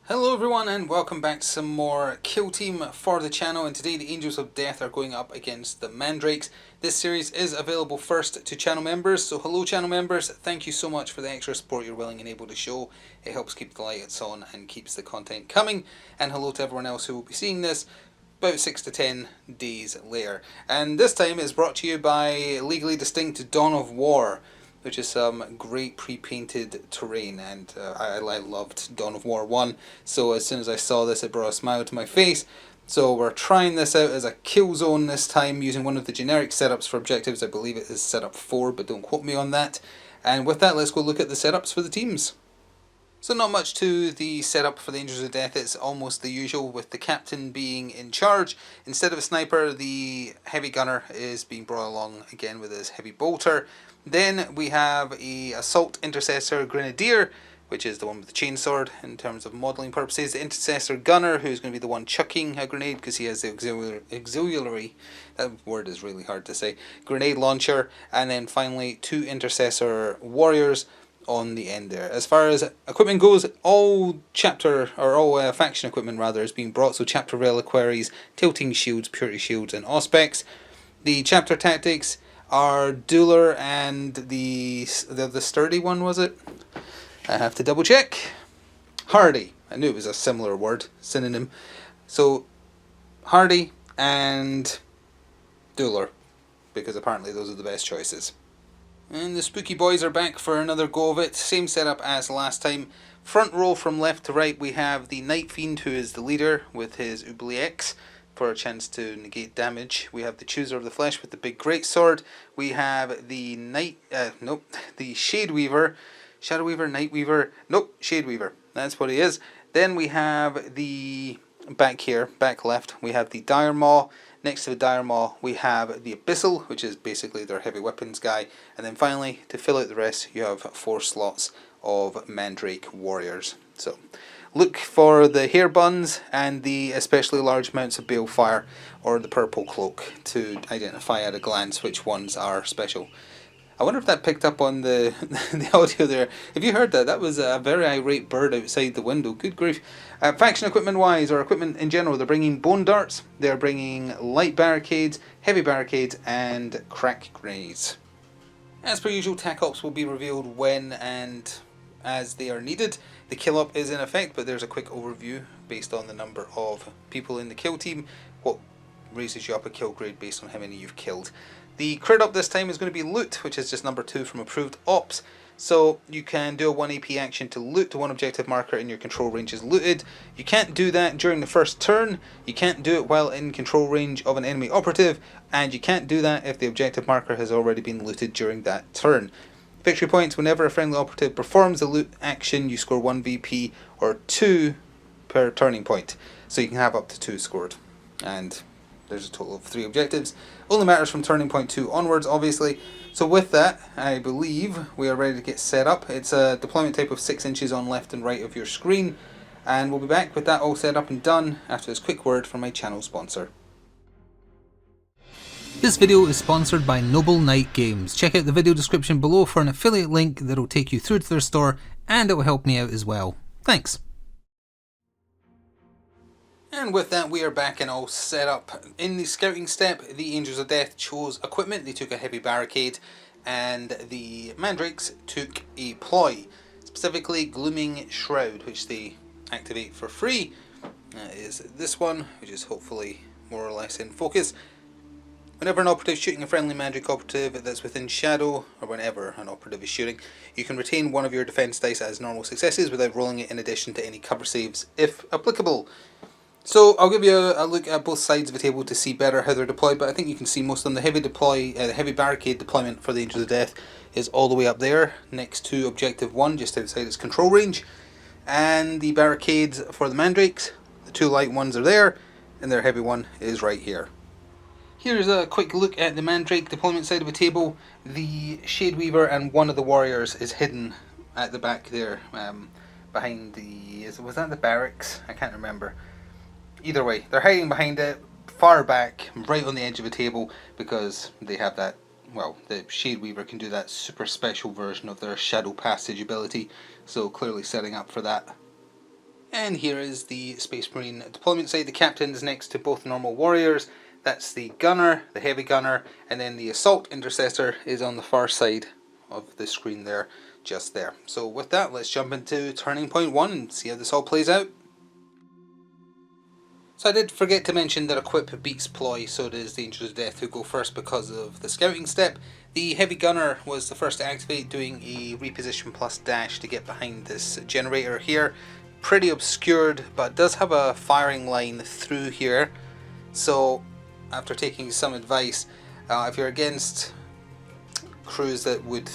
Hello everyone and welcome back to some more Kill Team for the channel, and today the Angels of Death are going up against the Mandrakes. This series is available first to channel members, so hello channel members, thank you so much for the extra support you're willing and able to show. It helps keep the lights on and keeps the content coming. And hello to everyone else who will be seeing this about 6 to 10 days later. And this time it's brought to you by Legally Distinct Dawn of War, which is some great pre-painted terrain, and I loved Dawn of War 1, so as soon as I saw this it brought a smile to my face. So we're trying this out as a kill zone this time, using one of the generic setups for objectives. I believe it is setup 4, but don't quote me on that. And with that, let's go look at the setups for the teams. So not much to the setup for the Angels of Death. It's almost the usual, with the captain being in charge. Instead of a sniper, the heavy gunner is being brought along again with his heavy bolter. Then we have a assault intercessor grenadier, which is the one with the chainsword in terms of modelling purposes. The intercessor gunner, who's going to be the one chucking a grenade because he has the auxiliary, that word is really hard to say, grenade launcher. And then finally two intercessor warriors on the end there. As far as equipment goes, all chapter, or all faction equipment rather, is being brought. So chapter reliquaries, tilting shields, purity shields and auspex. The chapter tactics are Dueler and the sturdy one, was it? I have to double check. Hardy. I knew it was a similar word, synonym. So Hardy and Dueler, because apparently those are the best choices. And the spooky boys are back for another go of it. Same setup as last time. Front row from left to right, we have the Night Fiend, who is the leader with his oubliette for a chance to negate damage. We have the Chooser of the Flesh with the big greatsword. We have the the Shade Weaver, Shadow Weaver, Night Weaver, Shade Weaver. That's what he is. Then we have the back here, back left, we have the Dire Maw. Next to the Dire Maw, we have the Abyssal, which is basically their heavy weapons guy. And then finally, to fill out the rest, you have 4 slots of Mandrake warriors. So look for the hair buns and the especially large amounts of Balefire or the purple cloak to identify at a glance which ones are special. I wonder if that picked up on the the audio there. If you heard that, that was a very irate bird outside the window. Good grief. Faction equipment wise, or equipment in general, they're bringing bone darts, they're bringing light barricades, heavy barricades and crack grenades. As per usual, tac ops will be revealed when and as they are needed. The kill up is in effect, but there's a quick overview based on the number of people in the kill team, what raises you up a kill grade based on how many you've killed. The crit up this time is going to be loot, which is just number 2 from approved ops. So you can do a 1 AP action to loot one objective marker in your control range is looted. You can't do that during the first turn, you can't do it while in control range of an enemy operative, and you can't do that if the objective marker has already been looted during that turn. Victory points: whenever a friendly operative performs a loot action, you score 1 VP or 2 per turning point. So you can have up to 2 scored. And there's a total of 3 objectives. Only matters from turning point 2 onwards, obviously. So with that, I believe we are ready to get set up. It's a deployment type of 6 inches on left and right of your screen. And we'll be back with that all set up and done after this quick word from my channel sponsor. This video is sponsored by Noble Knight Games. Check out the video description below for an affiliate link that will take you through to their store, and it will help me out as well. Thanks. And with that, we are back and all set up. In the scouting step, the Angels of Death chose equipment. They took a heavy barricade, and the Mandrakes took a ploy, specifically Glooming Shroud, which they activate for free. Is this one, which is hopefully more or less in focus. Whenever an operative is shooting a friendly Mandrake operative that's within shadow, or whenever an operative is shooting, you can retain one of your defense dice as normal successes without rolling it in addition to any cover saves, if applicable. So I'll give you a look at both sides of the table to see better how they're deployed, but I think you can see most of them. The heavy barricade deployment for the Angels of Death is all the way up there, next to Objective 1, just outside its control range. And the barricades for the Mandrakes, the 2 light ones are there, and their heavy one is right here. Here's a quick look at the Mandrake deployment side of the table. The Shade Weaver and one of the warriors is hidden at the back there, behind the... was that the barracks? I can't remember. Either way, they're hiding behind it, far back, right on the edge of the table, because they have that, well, the Shade Weaver can do that super special version of their Shadow Passage ability, so clearly setting up for that. And here is the Space Marine deployment site. The captain is next to both normal warriors. That's the gunner, the heavy gunner, and then the assault intercessor is on the far side of the screen there, just there. So with that, let's jump into turning point 1 and see how this all plays out. So I did forget to mention that equip beats ploy, so does the Angels of Death, who go first because of the scouting step. The heavy gunner was the first to activate, doing a reposition plus dash to get behind this generator here. Pretty obscured, but does have a firing line through here. So after taking some advice, if you're against crews that would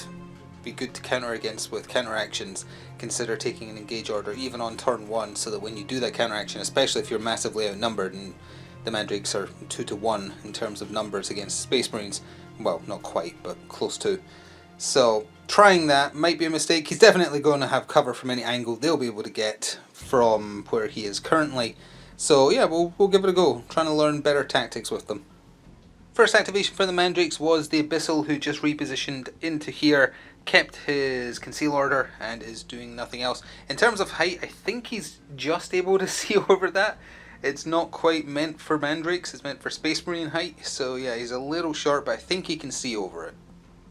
be good to counter against with counteractions, consider taking an engage order even on turn 1, so that when you do that counteraction, especially if you're massively outnumbered, and the Mandrakes are 2 to 1 in terms of numbers against Space Marines, well, not quite, but close to. So trying that might be a mistake. He's definitely going to have cover from any angle they'll be able to get from where he is currently. So yeah, we'll give it a go, trying to learn better tactics with them. First activation for the Mandrakes was the Abyssal, who just repositioned into here, kept his conceal order, and is doing nothing else. In terms of height, I think he's just able to see over that. It's not quite meant for Mandrakes, it's meant for Space Marine height, so yeah, he's a little short, but I think he can see over it.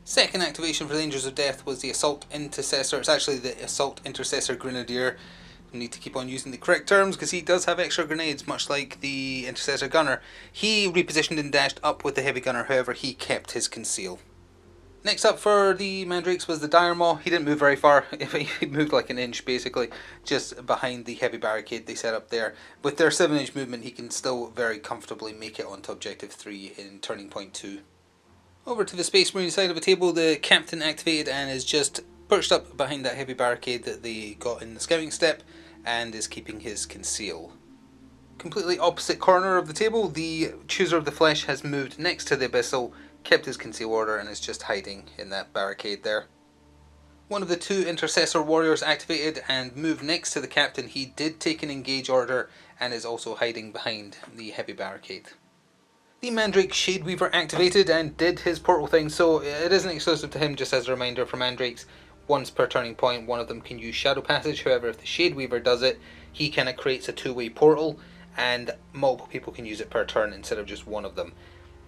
Second activation for the Angels of Death was the Assault Intercessor. It's actually the Assault Intercessor Grenadier. I need to keep on using the correct terms because he does have extra grenades, much like the Intercessor Gunner. He repositioned and dashed up with the Heavy Gunner, however he kept his conceal. Next up for the Mandrakes was the Dire Maw. He didn't move very far, he moved like an inch basically, just behind the heavy barricade they set up there. With their 7-inch movement, he can still very comfortably make it onto Objective 3 in turning point 2. Over to the Space Marine side of the table, the Captain activated and is just perched up behind that heavy barricade that they got in the scouting step, and is keeping his conceal. Completely opposite corner of the table, the Chooser of the Flesh has moved next to the Abyssal, kept his conceal order, and is just hiding in that barricade there. One of the 2 Intercessor Warriors activated and moved next to the Captain. He did take an engage order and is also hiding behind the heavy barricade. The Mandrake Shadeweaver activated and did his portal thing, so it isn't exclusive to him. Just as a reminder, for Mandrakes, once per turning point, one of them can use Shadow Passage. However, if the Shadeweaver does it, he kind of creates a 2-way portal, and multiple people can use it per turn instead of just one of them.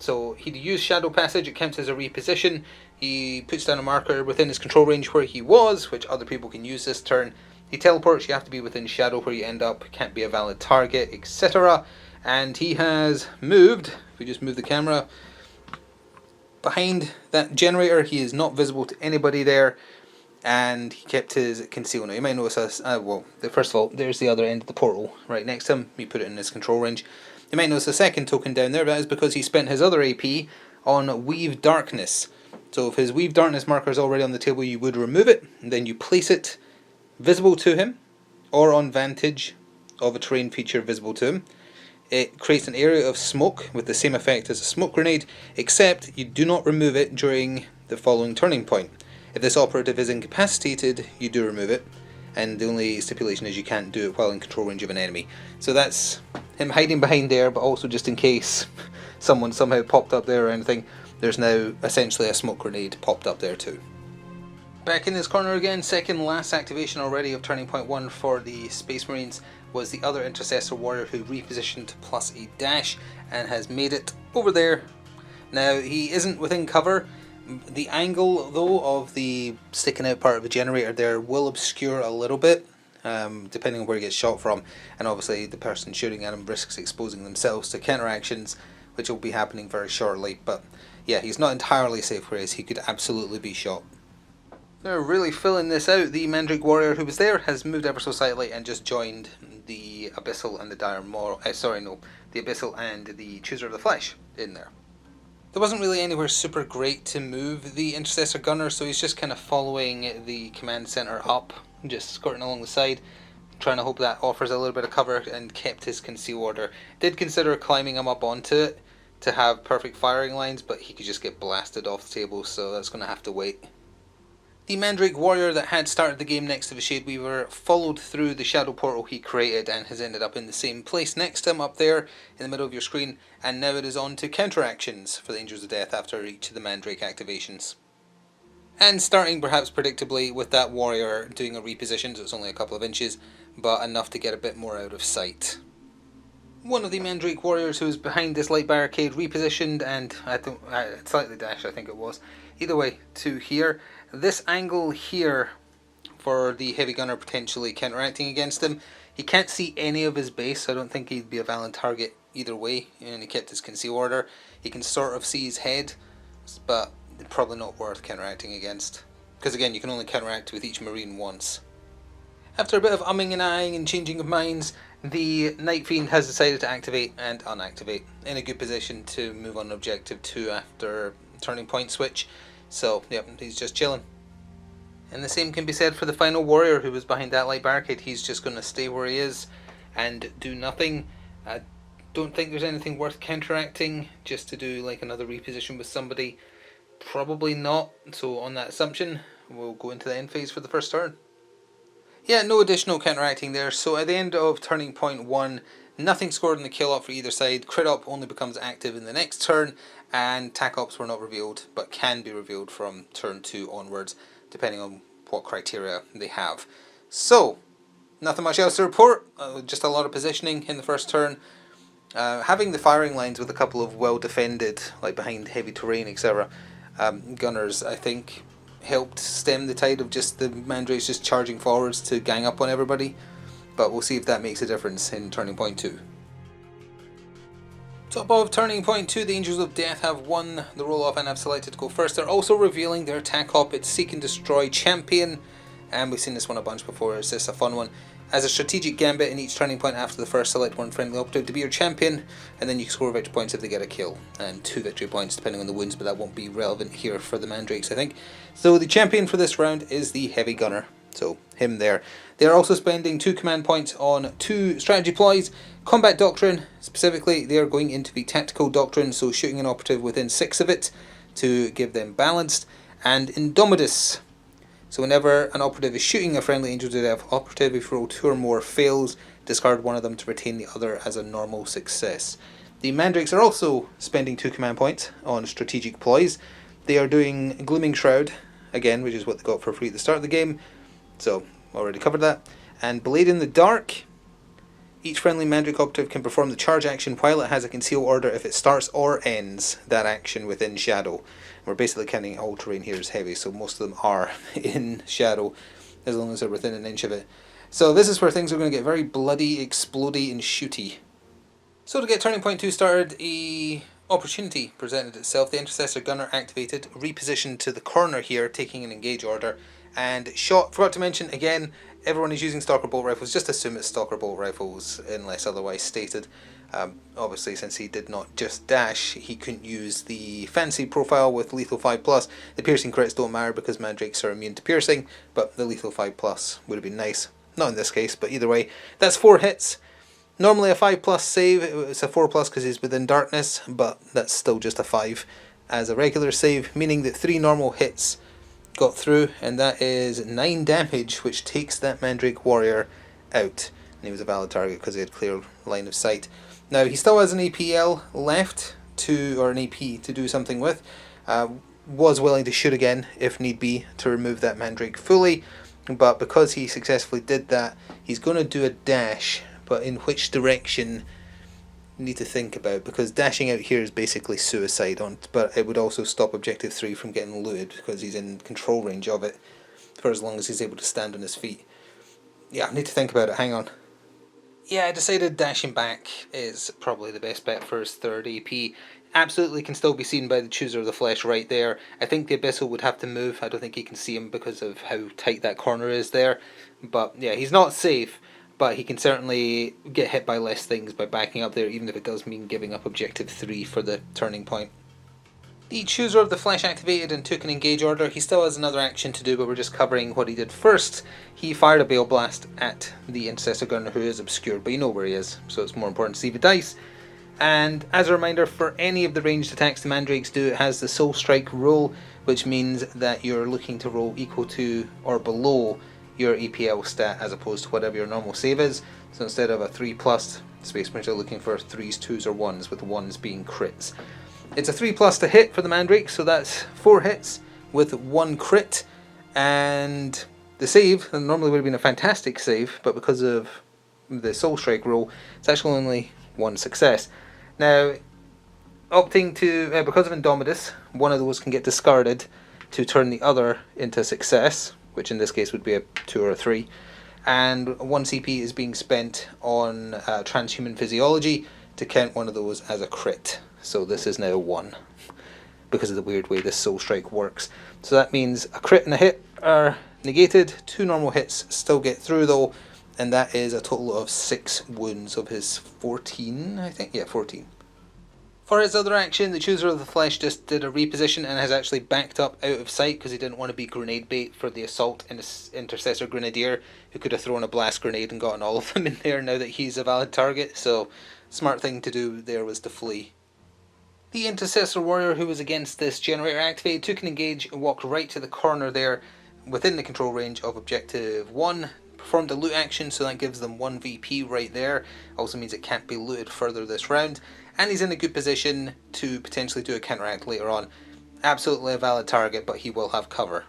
So he'd use Shadow Passage, it counts as a reposition. He puts down a marker within his control range where he was, which other people can use this turn. He teleports, you have to be within shadow where you end up, can't be a valid target, etc. And he has moved, if we just move the camera, behind that generator. He is not visible to anybody there, and he kept his conceal. Now you might notice us, first of all, there's the other end of the portal right next to him. We put it in his control range. You might notice the second token down there, but that is because he spent his other AP on Weave Darkness. So if his Weave Darkness marker is already on the table, you would remove it, and then you place it visible to him, or on vantage of a terrain feature visible to him. It creates an area of smoke with the same effect as a smoke grenade, except you do not remove it during the following turning point. If this operative is incapacitated, you do remove it, and the only stipulation is you can't do it while in control range of an enemy. So that's him hiding behind there, but also just in case someone somehow popped up there or anything, there's now essentially a smoke grenade popped up there too. Back in this corner again, second last activation already of turning point 1 for the Space Marines was the other Intercessor Warrior, who repositioned plus a dash and has made it over there. Now he isn't within cover. The angle though of the sticking out part of the generator there will obscure a little bit, depending on where he gets shot from, and obviously the person shooting at him risks exposing themselves to counteractions, which will be happening very shortly. But yeah, he's not entirely safe where he is. He could absolutely be shot. They're really filling this out. The Mandrake Warrior who was there has moved ever so slightly and just joined the Abyssal and the Dire Maw. The Abyssal and the Chooser of the Flesh in there. There wasn't really anywhere super great to move the Intercessor Gunner, so he's just kind of following the command center up, just skirting along the side, trying to hope that offers a little bit of cover, and kept his conceal order. Did consider climbing him up onto it to have perfect firing lines, but he could just get blasted off the table, so that's going to have to wait. The Mandrake Warrior that had started the game next to the Shadeweaver followed through the shadow portal he created and has ended up in the same place next to him up there in the middle of your screen, and now it is on to counteractions for the Angels of Death after each of the Mandrake activations. And starting perhaps predictably with that Warrior doing a reposition, so it's only a couple of inches, but enough to get a bit more out of sight. One of the Mandrake warriors who was behind this light barricade repositioned, and slightly dashed, I think it was. Either way, to here. This angle here for the heavy gunner potentially counteracting against him. He can't see any of his base, so I don't think he'd be a valid target either way, and he kept his conceal order. He can sort of see his head, but probably not worth counteracting against. Because again, you can only counteract with each marine once. After a bit of umming and ahhing and changing of minds, the Night Fiend has decided to activate and unactivate, in a good position to move on objective 2 after turning point switch. So, yep, he's just chilling. And the same can be said for the final warrior who was behind that light barricade. He's just going to stay where he is and do nothing. I don't think there's anything worth counteracting just to do like another reposition with somebody. Probably not. So on that assumption, we'll go into the end phase for the first turn. Yeah, no additional counteracting there. So at the end of turning point 1, nothing scored in the kill op for either side. Crit op only becomes active in the next turn, and tac ops were not revealed, but can be revealed from turn 2 onwards, depending on what criteria they have. So, nothing much else to report, just a lot of positioning in the first turn. Having the firing lines with a couple of well defended, like behind heavy terrain, etc. Gunners, I think, helped stem the tide of just the Mandrakes just charging forwards to gang up on everybody. But we'll see if that makes a difference in turning point 2. Top of turning point 2, the Angels of Death have won the roll-off and have selected to go first. They're also revealing their attack op. It's Seek and Destroy Champion, and we've seen this one a bunch before. It's just a fun one. As a strategic gambit in each turning point after the first, select one friendly operative to be your champion, and then you can score victory points if they get a kill, and 2 victory points depending on the wounds, but that won't be relevant here for the Mandrakes, I think. So the champion for this round is the Heavy Gunner, so him there. They're also spending 2 command points on 2 strategy ploys. Combat Doctrine, specifically, they are going into the Tactical Doctrine, so shooting an operative within 6 of it to give them balanced, and Indomitus. So whenever an operative is shooting a friendly Angel of Death operative, if you roll 2 or more fails, discard one of them to retain the other as a normal success. The Mandrakes are also spending 2 command points on strategic ploys. They are doing Glooming Shroud, again, which is what they got for free at the start of the game, so already covered that. And Blade in the Dark. Each friendly Mandrake operative can perform the charge action while it has a conceal order if it starts or ends that action within shadow. We're basically counting all terrain here as heavy, so most of them are in shadow, as long as they're within an inch of it. So this is where things are going to get very bloody, explodey and shooty. So to get turning point 2 started, a opportunity presented itself. The Intercessor Gunner activated, repositioned to the corner here, taking an engage order, and shot. Forgot to mention again, everyone is using Stalker Bolt Rifles. Just assume it's Stalker Bolt Rifles unless otherwise stated. Obviously, since he did not just dash, he couldn't use the fancy profile with Lethal 5+. The piercing crits don't matter because Mandrakes are immune to piercing, but the Lethal 5+ would have been nice. Not in this case, but either way. That's 4 hits. Normally a 5+ save, it's a 4+ because he's within darkness, but that's still just a 5 as a regular save, meaning that 3 normal hits got through, and that is 9 damage, which takes that Mandrake warrior out. And he was a valid target because he had clear line of sight. Now he still has an APL left or an AP to do something with. Was willing to shoot again if need be to remove that Mandrake fully, but because he successfully did that, he's going to do a dash, but in which direction need to think about, because dashing out here is basically suicide, but it would also stop objective 3 from getting looted because he's in control range of it for as long as he's able to stand on his feet. Yeah, I need to think about it, hang on. Yeah, I decided dashing back is probably the best bet for his 3rd AP. Absolutely can still be seen by the Chooser of the Flesh right there. I think the Abyssal would have to move. I don't think he can see him because of how tight that corner is there. But yeah, he's not safe, but he can certainly get hit by less things by backing up there, even if it does mean giving up objective 3 for the turning point. The Chooser of the Flesh activated and took an engage order. He still has another action to do, but we're just covering what he did first. He fired a Bale Blast at the Intercessor Gunner, who is obscured, but you know where he is, so it's more important to see the dice. And as a reminder, for any of the ranged attacks the Mandrakes do, it has the Soul Strike rule, which means that you're looking to roll equal to or below your EPL stat as opposed to whatever your normal save is. So instead of a 3+, Space Marines are looking for 3s, 2s or 1s, with 1s being crits. It's a 3+ to hit for the Mandrake, so that's 4 hits with 1 crit, and The save normally would have been a fantastic save, but because of the Soul Strike rule, it's actually only one success. Now, opting to, because of Indomitus, one of those can get discarded to turn the other into success, which in this case would be a 2 or a 3. And 1 CP is being spent on transhuman physiology to count one of those as a crit. So this is now 1, because of the weird way this Soul Strike works. So that means a crit and a hit are negated, 2 normal hits still get through though, and that is a total of 6 wounds of his 14, I think? Yeah, 14. For his other action, the Chooser of the Flesh just did a reposition and has actually backed up out of sight because he didn't want to be grenade bait for the Assault Intercessor Grenadier, who could have thrown a blast grenade and gotten all of them in there now that he's a valid target, so smart thing to do there was to flee. The Intercessor Warrior who was against this generator activated took an engage and walked right to the corner there within the control range of Objective 1. Performed a loot action, so that gives them 1 VP right there. Also means it can't be looted further this round. And he's in a good position to potentially do a counteract later on. Absolutely a valid target, but he will have cover.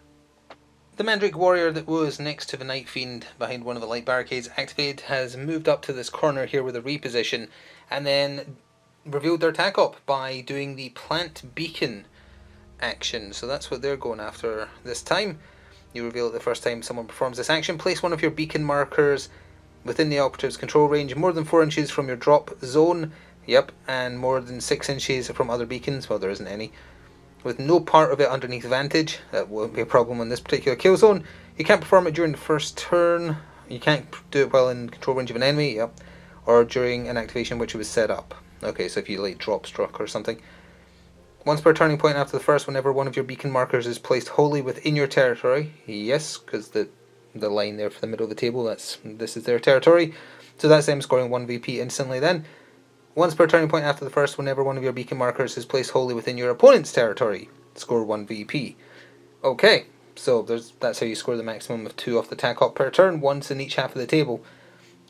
The Mandrake Warrior that was next to the Night Fiend behind one of the light barricades activated has moved up to this corner here with a reposition, and then revealed their attack up by doing the Plant Beacon action. So that's what they're going after this time. You reveal it the first time someone performs this action. Place one of your beacon markers within the operative's control range, more than 4 inches from your drop zone. Yep, and more than 6 inches from other beacons. Well, there isn't any. With no part of it underneath Vantage. That won't be a problem in this particular kill zone. You can't perform it during the first turn. You can't do it while in control range of an enemy. Yep. Or during an activation which was set up. Okay, so if you like drop struck or something. Once per turning point after the first, whenever one of your beacon markers is placed wholly within your territory. Yes, because the line there for the middle of the table, this is their territory. So that's them scoring 1 VP instantly then. Once per turning point after the first, whenever one of your beacon markers is placed wholly within your opponent's territory, score 1 VP. Okay, so that's how you score the maximum of 2 off the attack hop per turn, once in each half of the table.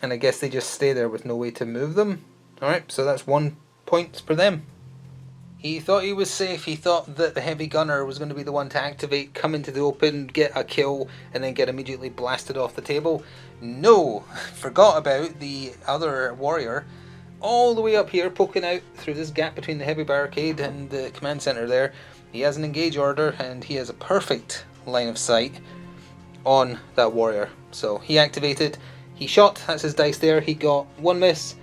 And I guess they just stay there with no way to move them. Alright, so that's 1 point for them. He thought he was safe. He thought that the heavy gunner was going to be the one to activate, come into the open, get a kill, and then get immediately blasted off the table. No! Forgot about the other warrior all the way up here, poking out through this gap between the heavy barricade and the command center there. He has an engage order, and he has a perfect line of sight on that warrior. So he activated, he shot, that's his dice there, he got 1 miss,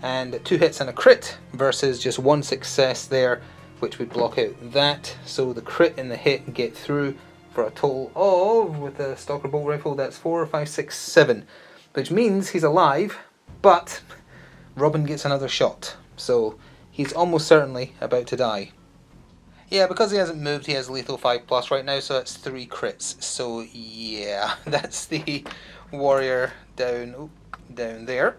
and 2 hits and a crit versus just 1 success there, which would block out that. So the crit and the hit get through for a total of, with the Stalker Bolt Rifle, that's 4, 5, 6, 7, which means he's alive, but Robin gets another shot, so he's almost certainly about to die. Yeah, because he hasn't moved, he has lethal 5+ right now, so that's 3 crits. So yeah, that's the warrior down there,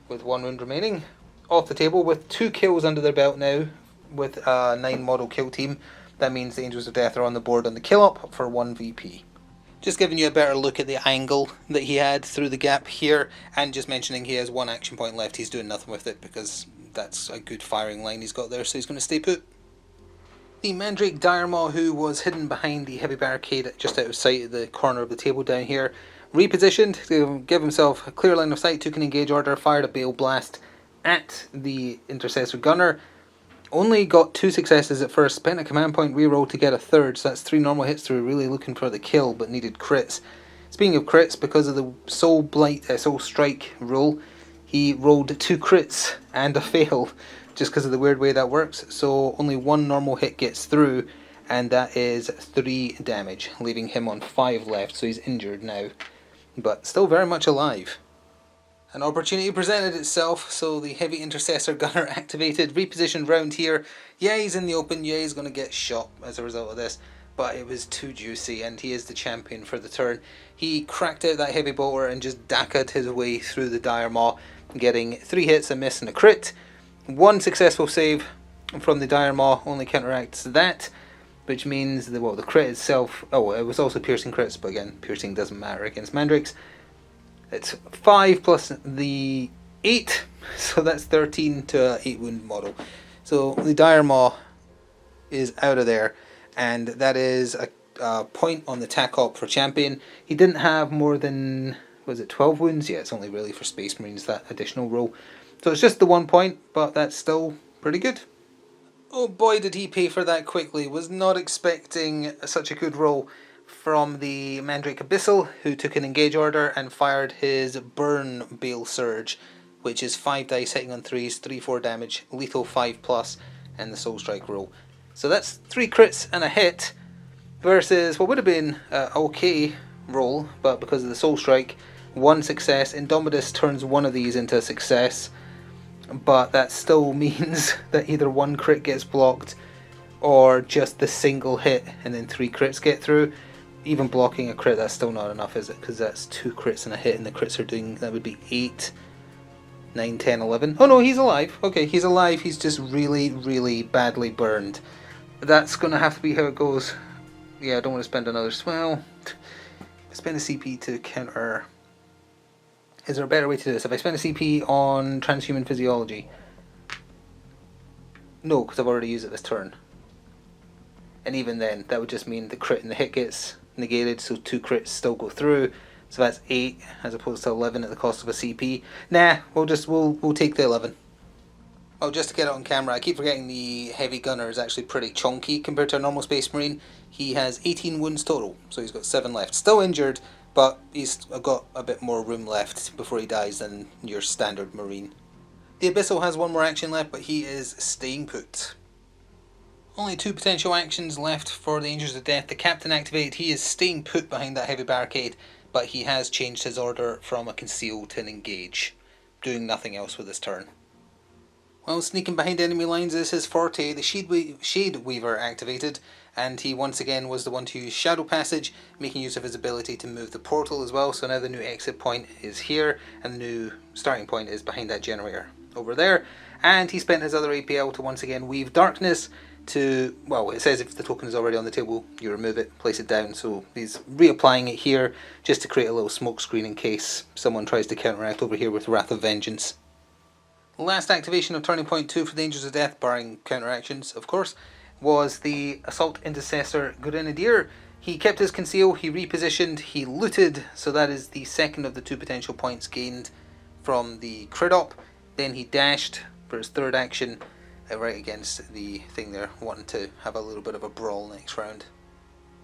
with 1 wound remaining, off the table with 2 kills under their belt now, with a 9 model kill team. That means the Angels of Death are on the board on the kill up for 1 VP. Just giving you a better look at the angle that he had through the gap here, and just mentioning he has 1 action point left. He's doing nothing with it because that's a good firing line he's got there, so he's going to stay put. The Mandrake Diremaw, who was hidden behind the heavy barricade just out of sight at the corner of the table down here, repositioned to give himself a clear line of sight, took an engage order, fired a Bale Blast at the Intercessor Gunner. Only got 2 successes at first, spent a command point reroll to get a 3rd, so that's 3 normal hits through, really looking for the kill, but needed crits. Speaking of crits, because of the Soul Strike rule, he rolled 2 crits and a fail, just because of the weird way that works, so only 1 normal hit gets through, and that is 3 damage, leaving him on 5 left, so he's injured now, but still very much alive. An opportunity presented itself, so the heavy intercessor gunner activated, repositioned round here. Yeah, he's in the open, yeah, he's going to get shot as a result of this, but it was too juicy, and he is the champion for the turn. He cracked out that heavy bolter and just dakkaed his way through the Diremaw, getting 3 hits, a miss and a crit. 1 successful save from the Diremaw only counteracts that, which means the crit itself, it was also piercing crits, but again, piercing doesn't matter against Mandrakes. It's 5 plus the 8, so that's 13 to 8 wound model. So the Diremaw is out of there, and that is a point on the tac op for champion. He didn't have more than, was it 12 wounds? Yeah, it's only really for Space Marines, that additional roll. So it's just the 1 point, but that's still pretty good. Oh boy, did he pay for that quickly. Was not expecting such a good roll from the Mandrake Abyssal, who took an engage order and fired his Burn Bale Surge, which is 5 dice hitting on 3s, 3-4 damage, lethal 5+, and the Soul Strike roll. So that's 3 crits and a hit, versus what would have been an okay roll, but because of the Soul Strike, 1 success. Indomitus turns one of these into a success, but that still means that either 1 crit gets blocked or just the single hit and then 3 crits get through. Even blocking a crit, that's still not enough, is it? Because that's 2 crits and a hit, and the crits are doing, that would be 8, 9, 10, 11. Oh no, he's alive. Okay, he's alive. He's just really, really badly burned. That's going to have to be how it goes. Yeah, I don't want to spend another... Well, spend a CP to counter... Is there a better way to do this? If I spend a CP on transhuman physiology... No, because I've already used it this turn. And even then, that would just mean the crit and the hit gets negated, so 2 crits still go through. So that's 8 as opposed to 11 at the cost of a CP. Nah, we'll take the 11. Oh, just to get it on camera, I keep forgetting the heavy gunner is actually pretty chunky compared to a normal Space Marine. He has 18 wounds total, so he's got 7 left. Still injured, but he's got a bit more room left before he dies than your standard Marine. The Abyssal has 1 more action left, but he is staying put. Only 2 potential actions left for the Angels of Death. The Captain activated, he is staying put behind that heavy barricade, but he has changed his order from a conceal to an engage, doing nothing else with his turn. While sneaking behind enemy lines is his forte, the Shade Weaver activated, and he once again was the one to use Shadow Passage, making use of his ability to move the portal as well. So now the new exit point is here, and the new starting point is behind that generator over there. And he spent his other APL to once again weave Darkness to, well, it says if the token is already on the table, you remove it, place it down. So he's reapplying it here just to create a little smoke screen in case someone tries to counteract over here with Wrath of Vengeance. Last activation of Turning Point 2 for the Angels of Death, barring counteractions, of course, was the Assault Intercessor Grenadier. He kept his conceal, he repositioned, he looted, so that is the second of the 2 potential points gained from the crit op. Then he dashed for his third action, right against the thing there, wanting to have a little bit of a brawl next round.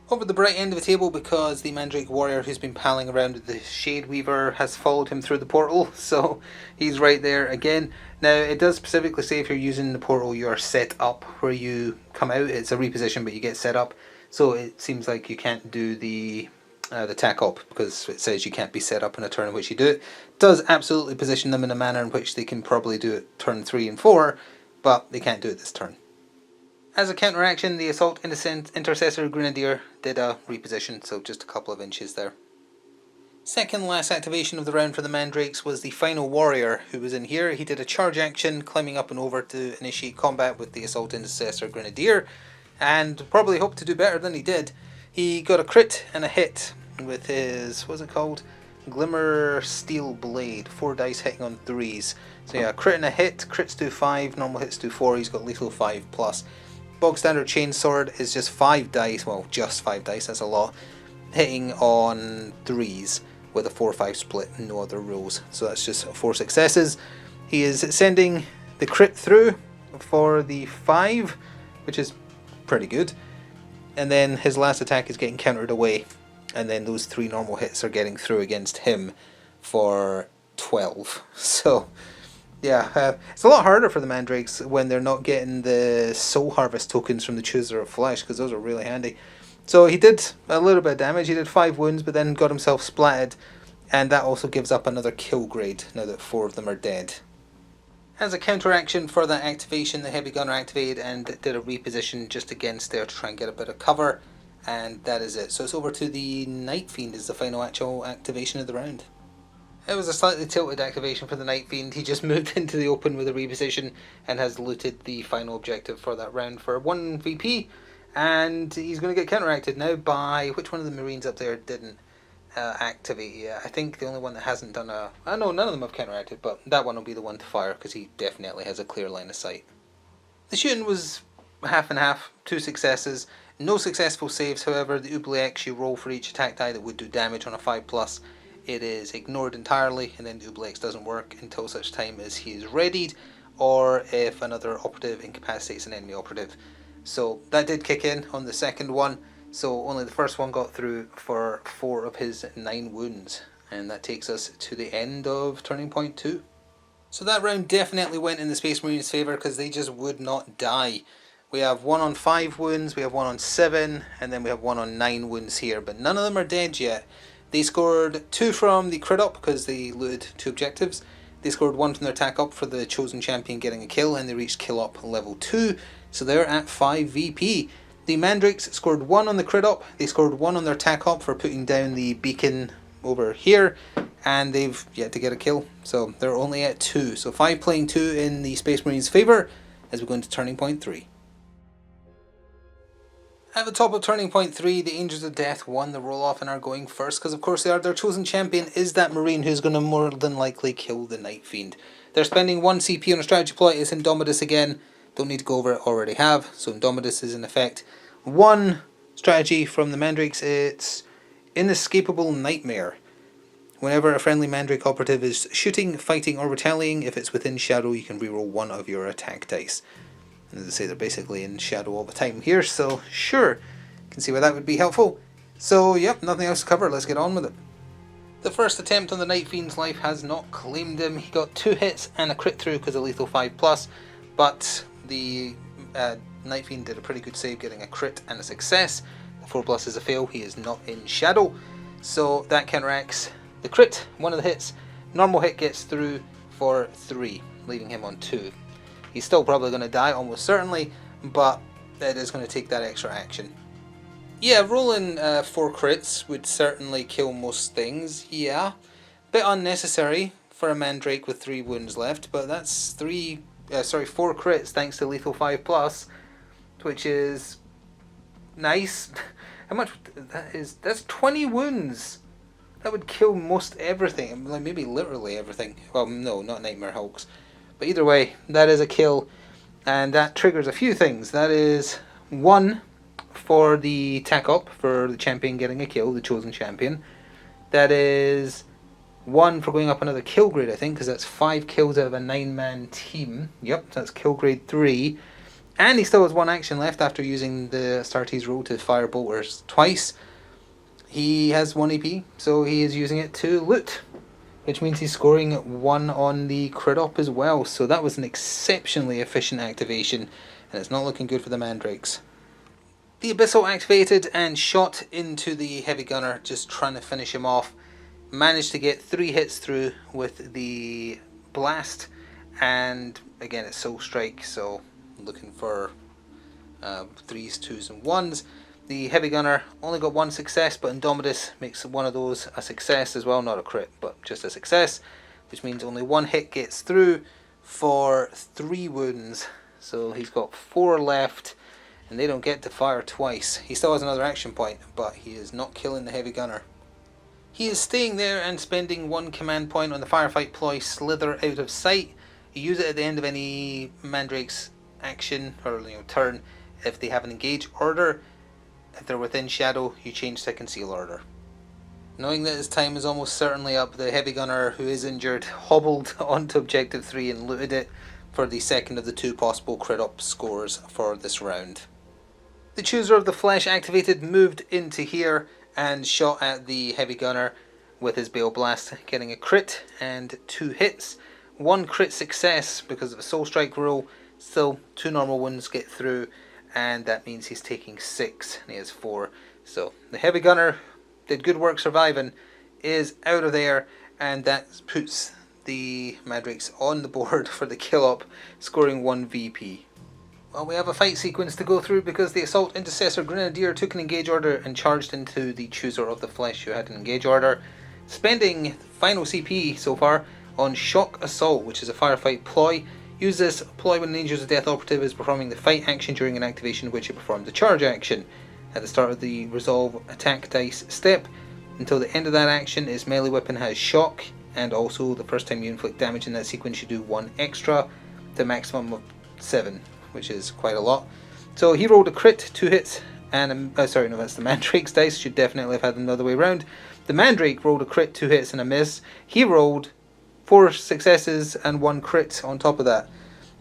Over the bright end of the table, because the Mandrake Warrior who's been palling around with the Shade Weaver has followed him through the portal, so he's right there again. Now, it does specifically say if you're using the portal, you're set up where you come out. It's a reposition, but you get set up. So it seems like you can't do the tac op, because it says you can't be set up in a turn in which you do it. It does absolutely position them in a manner in which they can probably do it turn 3 and 4, but they can't do it this turn. As a counteraction, the Assault Intercessor Grenadier did a reposition, so just a couple of inches there. Second last activation of the round for the Mandrakes was the final Warrior who was in here. He did a charge action, climbing up and over to initiate combat with the Assault Intercessor Grenadier, and probably hoped to do better than he did. He got a crit and a hit with his, what's it called? Glimmer Steel Blade, 4 dice hitting on 3s. So yeah, crit and a hit, crits do 5, normal hits do 4, he's got lethal 5+. Bog standard chainsword is just 5 dice, well, just 5 dice, that's a lot, hitting on 3s with a 4-5 split, no other rolls. So that's just 4 successes. He is sending the crit through for the 5, which is pretty good. And then his last attack is getting countered away, and then those 3 normal hits are getting through against him for 12. So yeah, it's a lot harder for the Mandrakes when they're not getting the Soul Harvest tokens from the Chooser of Flesh, because those are really handy. So he did a little bit of damage, he did 5 wounds, but then got himself splatted, and that also gives up another kill grade now that 4 of them are dead. As a counteraction for that activation, the Heavy Gunner activated and did a reposition just against there to try and get a bit of cover, and that is it. So it's over to the Night Fiend as the final actual activation of the round. It was a slightly tilted activation for the Night Fiend. He just moved into the open with a reposition and has looted the final objective for that round for 1 VP, and he's going to get counteracted now by, which one of the Marines up there didn't activate yet? I think the only one that hasn't done a... I know none of them have counteracted, but that one will be the one to fire because he definitely has a clear line of sight. The shooting was half and half, 2 successes. No successful saves, however. The oubliettes you roll for each attack die that would do damage on a 5+, it is ignored entirely, and then the oubliettes doesn't work until such time as he is readied, or if another operative incapacitates an enemy operative. So that did kick in on the second one, so only the first one got through for 4 of his 9 wounds, and that takes us to the end of Turning Point 2. So that round definitely went in the Space Marines' favour, because they just would not die. We have 1 on 5 wounds, we have 1 on 7, and then we have 1 on 9 wounds here, but none of them are dead yet. They scored 2 from the crit up because they looted 2 objectives. They scored 1 from their attack up for the chosen champion getting a kill, and they reached kill up level 2, so they're at 5 VP. The Mandrakes scored 1 on the crit up, they scored 1 on their attack up for putting down the beacon over here, and they've yet to get a kill, so they're only at 2. So 5 playing 2 in the Space Marines' favour as we go into Turning Point 3. At the top of Turning Point 3, the Angels of Death won the roll-off and are going first, because of course they are. Their chosen champion is that Marine who's going to more than likely kill the Night Fiend. They're spending 1 CP on a strategy plot. It's Indomitus again. Don't need to go over it, already have. So Indomitus is in effect 1 strategy from the Mandrakes. It's Inescapable Nightmare. Whenever a friendly Mandrake operative is shooting, fighting or retaliating, if it's within shadow, you can reroll 1 of your attack dice. And as I say, they're basically in shadow all the time here, so sure, can see why that would be helpful. So yep, nothing else to cover, let's get on with it. The first attempt on the Night Fiend's life has not claimed him. He got 2 hits and a crit through because of lethal 5+, but the Night Fiend did a pretty good save, getting a crit and a success. The 4+ is a fail, he is not in shadow, so that counteracts the crit, 1 of the hits. Normal hit gets through for 3, leaving him on 2. He's still probably going to die, almost certainly, but it is going to take that extra action. Yeah, rolling 4 crits would certainly kill most things, yeah. Bit unnecessary for a Mandrake with 3 wounds left, but that's 4 crits thanks to lethal 5+, which is nice. How much that is? That's 20 wounds. That would kill most everything, like maybe literally everything. Well, no, not Nightmare Hulks. But either way, that is a kill, and that triggers a few things. That is 1 for the attack up, for the champion getting a kill, the chosen champion. That is 1 for going up another kill grade, I think, because that's 5 kills out of a 9-man team. Yep, that's kill grade 3. And he still has 1 action left after using the Astartes rule to fire bolters twice. He has 1 AP, so he is using it to loot, which means he's scoring 1 on the crit up as well. So that was an exceptionally efficient activation, and it's not looking good for the Mandrakes. The Abyssal activated and shot into the Heavy Gunner, just trying to finish him off. Managed to get 3 hits through with the blast, and again it's Soul Strike, so looking for 3s, 2s and 1s. The Heavy Gunner only got 1 success, but Indomitus makes 1 of those a success as well, not a crit, but just a success, which means only 1 hit gets through for 3 wounds. So he's got 4 left, and they don't get to fire twice. He still has another action point, but he is not killing the Heavy Gunner. He is staying there and spending 1 command point on the Firefight ploy, Slither out of sight. You use it at the end of any Mandrake's action or turn if they have an engage order. If they're within shadow, you change to conceal order. Knowing that his time is almost certainly up, the Heavy Gunner, who is injured, hobbled onto Objective 3 and looted it for the second of the 2 possible crit up scores for this round. The Chooser of the Flesh activated, moved into here and shot at the Heavy Gunner with his Bale Blast, getting a crit and 2 hits. 1 crit success because of a Soul Strike rule, still 2 normal wounds get through, and that means he's taking 6 and he has 4. So the Heavy Gunner did good work surviving, is out of there, and that puts the Mandrakes on the board for the kill up, scoring 1 VP. Well, we have a fight sequence to go through because the Assault Intercessor Grenadier took an engage order and charged into the Chooser of the Flesh, who had an engage order, spending final CP so far on Shock Assault, which is a firefight ploy. Use this ploy when an Angels of Death operative is performing the fight action during an activation in which it performed the charge action. At the start of the resolve attack dice step, until the end of that action, its melee weapon has shock, and also the first time you inflict damage in that sequence you do 1 extra, to a maximum of 7, which is quite a lot. So he rolled a crit, 2 hits, and sorry, no, that's the Mandrake's dice. Should definitely have had them the other way around. The Mandrake rolled a crit, 2 hits and a miss. He rolled 4 successes and 1 crit on top of that.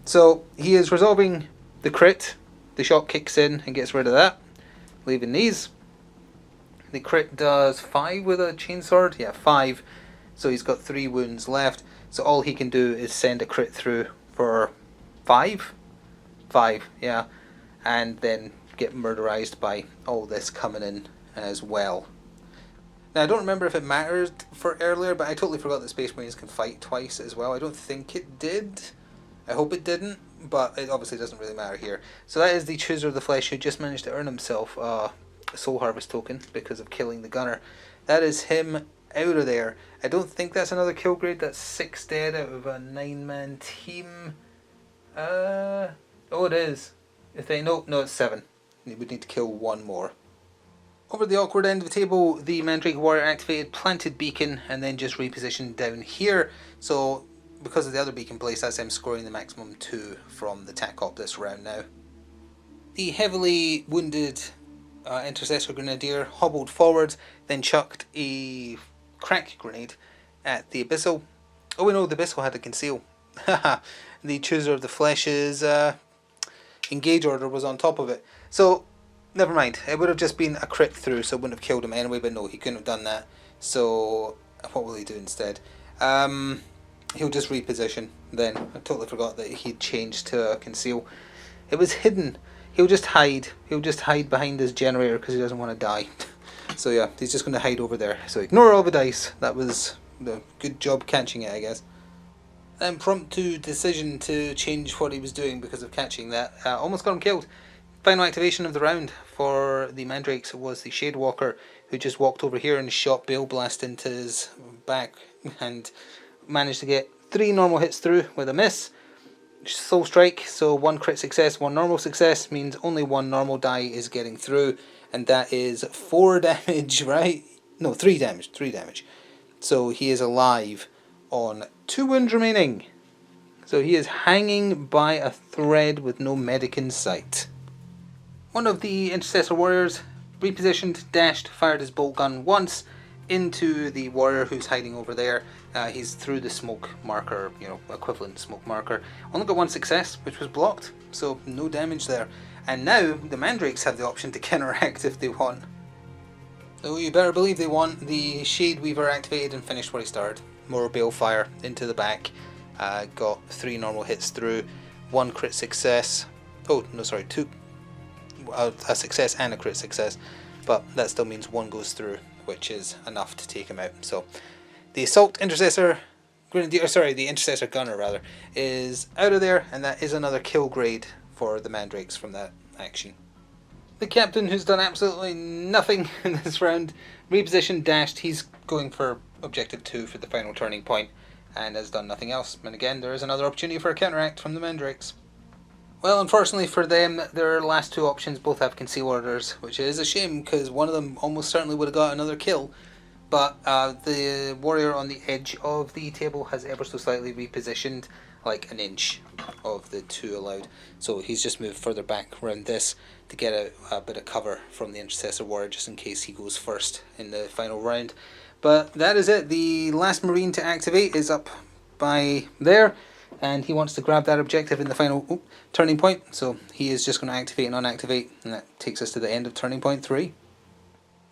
So he is resolving the crit. The shot kicks in and gets rid of that, leaving these. The crit does 5 with a chainsword. Yeah, 5. So he's got 3 wounds left. So all he can do is send a crit through for 5. 5, yeah. And then get murderized by all this coming in as well. Now, I don't remember if it mattered for earlier, but I totally forgot that Space Marines can fight twice as well. I don't think it did. I hope it didn't, but it obviously doesn't really matter here. So that is the Chooser of the Flesh, who just managed to earn himself a Soul Harvest token because of killing the gunner. That is him out of there. I don't think that's another kill grade. That's 6 dead out of a 9-man team. Oh, it is. No, it's 7. We would need to kill 1 more. Over the awkward end of the table, the Mandrake Warrior activated Planted Beacon and then just repositioned down here. So, because of the other beacon place, that's him scoring the maximum 2 from the tac op this round now. The heavily wounded Intercessor Grenadier hobbled forward, then chucked a crack grenade at the Abyssal. Oh, we know the Abyssal had a conceal. The Chooser of the Flesh's engage order was on top of it. So, never mind. It would have just been a crit through, so it wouldn't have killed him anyway, but no, he couldn't have done that. So, what will he do instead? He'll just reposition then. I totally forgot that he'd changed to conceal. It was hidden. He'll just hide. He'll just hide behind his generator because he doesn't want to die. So yeah, he's just going to hide over there. So ignore all the dice. That was the good job catching it, I guess. Impromptu decision to change what he was doing because of catching that. Almost got him killed. Final activation of the round for the Mandrakes was the Shadewalker, who just walked over here and shot Bale Blast into his back and managed to get 3 normal hits through with a miss. Soul Strike, so 1 crit success, 1 normal success, means only 1 normal die is getting through, and that is 4 damage, right? No, 3 damage, 3 damage. So he is alive on 2 wounds remaining. So he is hanging by a thread with no medic in sight. One of the Intercessor Warriors repositioned, dashed, fired his bolt gun once into the warrior who's hiding over there. He's through the smoke marker, equivalent smoke marker. Only got 1 success, which was blocked, so no damage there. And now the Mandrakes have the option to counteract if they want. So you better believe they want. The Shade Weaver activated and finished what he started. More balefire into the back. Got 3 normal hits through, 1 crit success. Oh, no, sorry, 2. A success and a crit success, but that still means 1 goes through, which is enough to take him out. So the Assault Intercessor Grenadier, the Intercessor Gunner rather, is out of there, and that is another kill grade for the Mandrakes from that action. The Captain, who's done absolutely nothing in this round, repositioned, dashed. He's going for Objective 2 for the final turning point, and has done nothing else. And again, there is another opportunity for a counteract from the Mandrakes. Well, unfortunately for them, their last 2 options both have conceal orders, which is a shame because one of them almost certainly would have got another kill. But the warrior on the edge of the table has ever so slightly repositioned, like an inch of the 2 allowed. So he's just moved further back around this to get a bit of cover from the Intercessor Warrior just in case he goes first in the final round. But that is it. The last Marine to activate is up by there, and he wants to grab that objective in the final turning point, so he is just going to activate and unactivate, and that takes us to the end of turning point 3.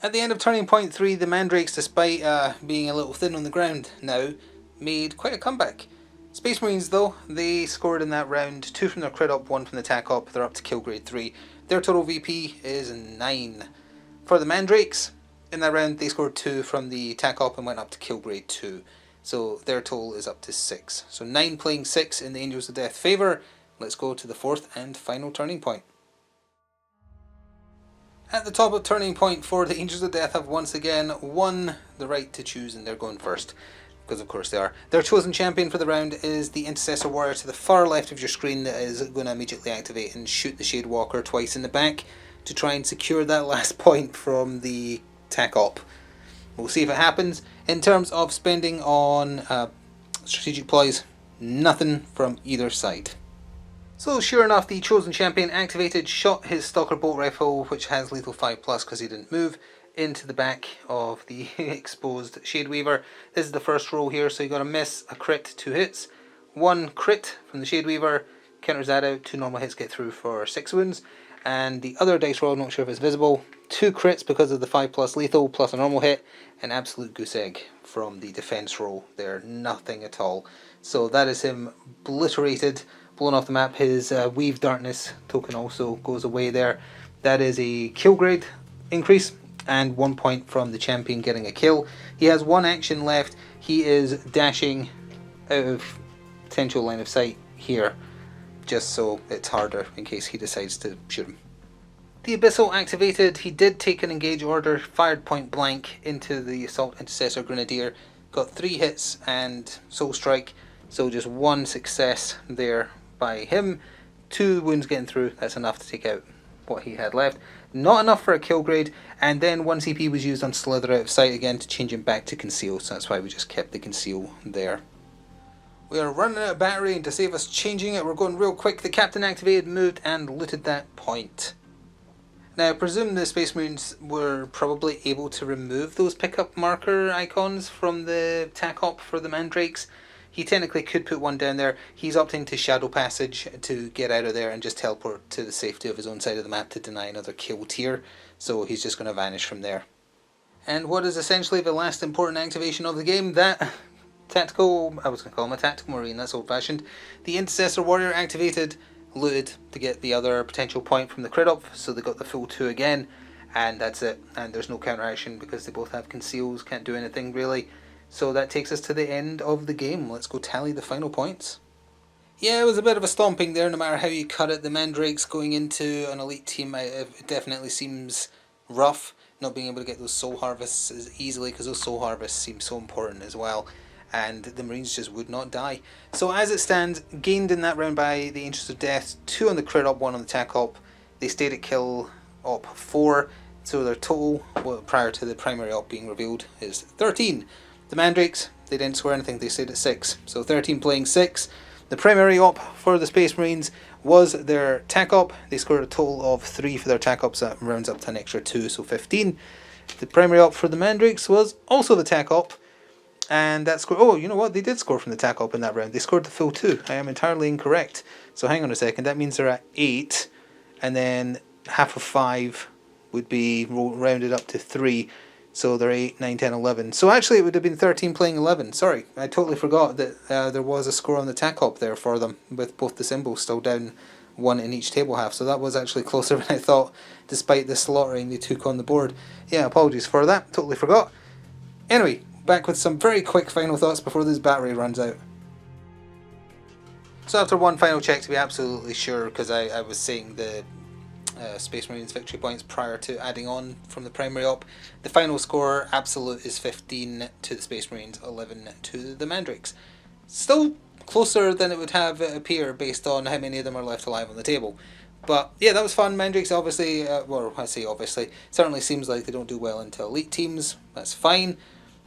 At the end of turning point 3, the Mandrakes, despite being a little thin on the ground now, made quite a comeback. Space Marines though, they scored in that round 2 from their crit op, 1 from the tac op. They're up to kill grade 3. Their total VP is 9. For the Mandrakes, in that round they scored 2 from the tac op and went up to kill grade 2. So their total is up to 6. So 9 playing 6 in the Angels of Death favour. Let's go to the 4th and final turning point. At the top of turning point 4, the Angels of Death have once again won the right to choose, and they're going first. Because of course they are. Their chosen champion for the round is the Intercessor Warrior to the far left of your screen that is going to immediately activate and shoot the Shadewalker twice in the back to try and secure that last point from the tac op. We'll see if it happens. In terms of spending on strategic ploys, nothing from either side. So sure enough, the chosen champion activated, shot his stalker bolt rifle, which has lethal 5+ because he didn't move, into the back of the exposed Shade Weaver. This is the first roll here, so you got a miss, a crit, 2 hits. 1 crit from the Shade Weaver, counters that out, 2 normal hits get through for 6 wounds. And the other dice roll, I'm not sure if it's visible, 2 crits because of the 5+ lethal, plus a normal hit, an absolute goose egg from the defense roll there, nothing at all. So that is him obliterated, blown off the map. His Weave Darkness token also goes away there. That is a kill grade increase, and 1 point from the champion getting a kill. He has 1 action left. He is dashing out of potential line of sight here, just so it's harder in case he decides to shoot him. The Abyssal activated. He did take an engage order, fired point blank into the Assault Intercessor Grenadier, got 3 hits and Soul Strike, so just 1 success there by him. 2 wounds getting through, that's enough to take out what he had left. Not enough for a kill grade, and then 1 CP was used on Slither out of sight again to change him back to Conceal, so that's why we just kept the Conceal there. We are running out of battery, and to save us changing it, we're going real quick. The captain activated, moved, and looted that point. Now, I presume the Space Marines were probably able to remove those pickup marker icons from the TAC-op for the Mandrakes. He technically could put one down there. He's opting to Shadow Passage to get out of there and just teleport to the safety of his own side of the map to deny another kill tier. So he's just going to vanish from there. And what is essentially the last important activation of the game, that tactical, I was going to call him a tactical marine, that's old fashioned. The Intercessor Warrior activated, looted to get the other potential point from the crit up, so they got the full 2 again, and that's it. And there's no counteraction because they both have conceals, can't do anything really. So that takes us to the end of the game. Let's go tally the final points. Yeah, it was a bit of a stomping there, no matter how you cut it. The Mandrakes going into an elite team, it definitely seems rough, not being able to get those soul harvests as easily, because those soul harvests seem so important as well, and the Marines just would not die. So as it stands, gained in that round by the Angels of Death, 2 on the crit op, 1 on the tac op. They stayed at kill op 4, so their total, prior to the primary op being revealed, is 13. The Mandrakes, they didn't score anything, they stayed at 6. So 13 playing 6. The primary op for the Space Marines was their tac op. They scored a total of 3 for their tac ops, that rounds up to an extra 2, so 15. The primary op for the Mandrakes was also the tac op, and that scored, oh, you know what, they did score from the tac op in that round. They scored the full 2. I am entirely incorrect. So hang on a second, that means they're at 8, and then half of 5 would be rounded up to 3. So they're 8, 9, 10, 11. So actually it would have been 13 playing 11. Sorry, I totally forgot that there was a score on the TAC-op there for them, with both the symbols still down 1 in each table half. So that was actually closer than I thought, despite the slaughtering they took on the board. Yeah, apologies for that, totally forgot. Anyway, back with some very quick final thoughts before this battery runs out. So after one final check to be absolutely sure, because I was saying the Space Marines victory points prior to adding on from the primary op, the final score absolute is 15 to the Space Marines, 11 to the Mandrakes. Still closer than it would have appear based on how many of them are left alive on the table. But yeah, that was fun. Mandrakes obviously, well, I say obviously, certainly seems like they don't do well into elite teams. That's fine.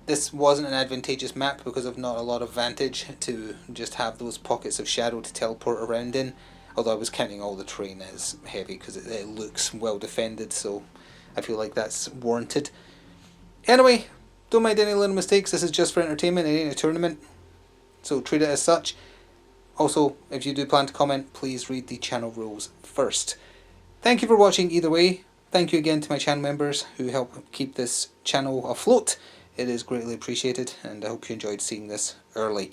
This wasn't an advantageous map because of not a lot of vantage to just have those pockets of shadow to teleport around in. Although I was counting all the terrain as heavy because it looks well defended, so I feel like that's warranted. Anyway, don't mind any little mistakes. This is just for entertainment. It ain't a tournament, so treat it as such. Also, if you do plan to comment, please read the channel rules first. Thank you for watching either way. Thank you again to my channel members who help keep this channel afloat. It is greatly appreciated, and I hope you enjoyed seeing this early.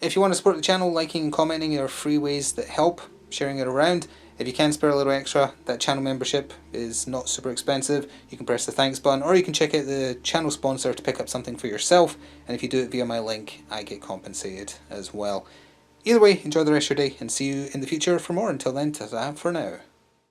If you want to support the channel, liking and commenting are free ways that help, sharing it around. If you can spare a little extra, that channel membership is not super expensive. You can press the thanks button, or you can check out the channel sponsor to pick up something for yourself, and if you do it via my link, I get compensated as well. Either way, enjoy the rest of your day, and see you in the future for more. Until then, ta-ta for now.